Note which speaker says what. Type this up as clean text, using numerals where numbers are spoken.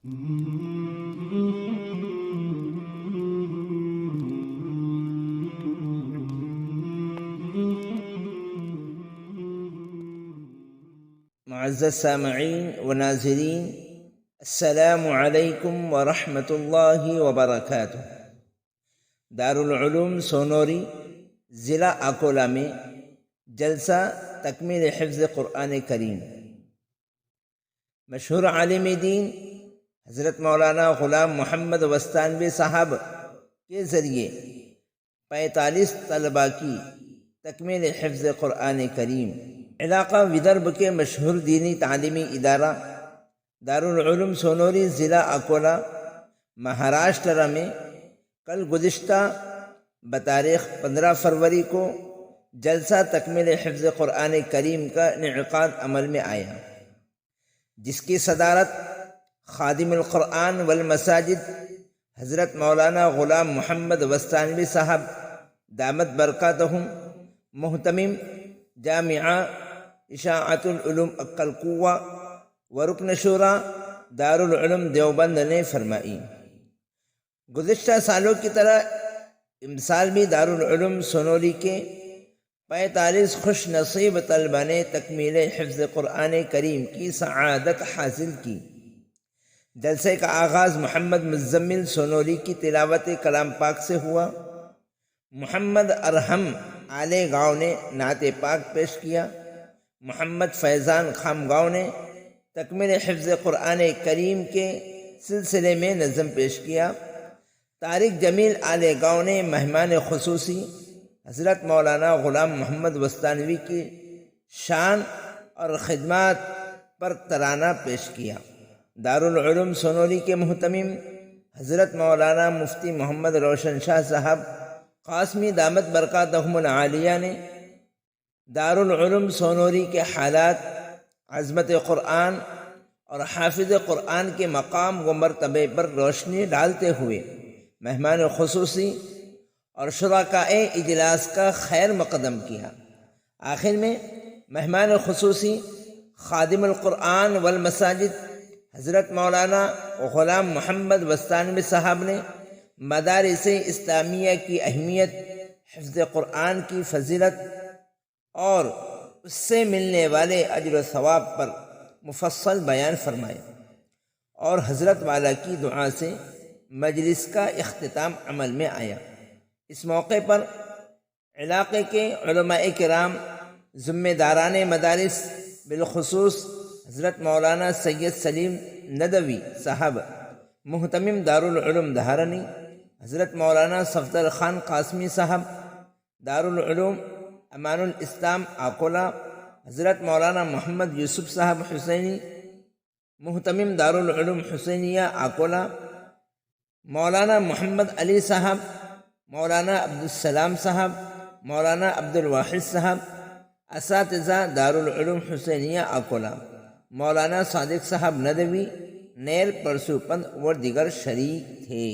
Speaker 1: معزز سامعین و ناظرین، السلام علیکم ورحمۃ اللہ وبرکاتہ۔ دارالعلوم سونوری ضلع اکولہ میں جلسہ تکمیل حفظ قرآن کریم۔ مشہور عالم دین حضرت مولانا غلام محمد وستانوی صاحب کے ذریعے 45 طلباء کی تکمیل حفظ قرآن کریم۔ علاقہ ودربھ کے مشہور دینی تعلیمی ادارہ دارالعلوم سونوری ضلع اکولہ مہاراشٹر میں کل گزشتہ بتاریخ 15 فروری کو جلسہ تکمیل حفظ قرآن کریم کا انعقاد عمل میں آیا، جس کی صدارت خادم القرآن والمساجد حضرت مولانا غلام محمد وستانوی صاحب دامت برکاتہم، محتمم جامعہ اشاعت العلوم القلقوہ و رکن شورا دارالعلوم دیوبند نے فرمائی۔ گزشتہ سالوں کی طرح امسال بھی دارالعلوم سونوری کے 45 خوش نصیب طلبہ نے تکمیل حفظ قرآن کریم کی سعادت حاصل کی۔ جلسے کا آغاز محمد مزمل سونوری کی تلاوت کلام پاک سے ہوا۔ محمد ارحم آلے گاؤں نے نعت پاک پیش کیا۔ محمد فیضان خام گاؤں نے تکمیل حفظ قرآن کریم کے سلسلے میں نظم پیش کیا۔ طارق جمیل آلے گاؤں نے مہمان خصوصی حضرت مولانا غلام محمد وستانوی کی شان اور خدمات پر ترانہ پیش کیا۔ دارالعلوم سونوری کے محتمم حضرت مولانا مفتی محمد روشن شاہ صاحب قاسمی دامت برکاتہم العالیہ نے دارالعلوم سونوری کے حالات، عظمت قرآن اور حافظ قرآن کے مقام و مرتبے پر روشنی ڈالتے ہوئے مہمان خصوصی اور شرکائے اجلاس کا خیر مقدم کیا۔ آخر میں مہمان خصوصی خادم القرآن والمساجد حضرت مولانا غلام محمد وستانوی صاحب نے مدارس اسلامیہ کی اہمیت، حفظ قرآن کی فضیلت اور اس سے ملنے والے اجر و ثواب پر مفصل بیان فرمایا، اور حضرت والا کی دعا سے مجلس کا اختتام عمل میں آیا۔ اس موقع پر علاقے کے علماء کرام، ذمہ داران مدارس، بالخصوص حضرت مولانا سید سلیم ندوی صاحب محتمم دارالعلوم دھارنی، حضرت مولانا صفدر خان قاسمی صاحب دارالعلوم امان الاسلام اکولہ، حضرت مولانا محمد یوسف صاحب حسینی محتمم دارالعلوم حسینیہ اکولہ، مولانا محمد علی صاحب، مولانا عبدالسلام صاحب، مولانا عبدالواحد صاحب اساتذہ دارالعلوم حسینیہ اکولہ، مولانا صادق صاحب ندوی، نیر پرسوپند و دیگر شریک تھے۔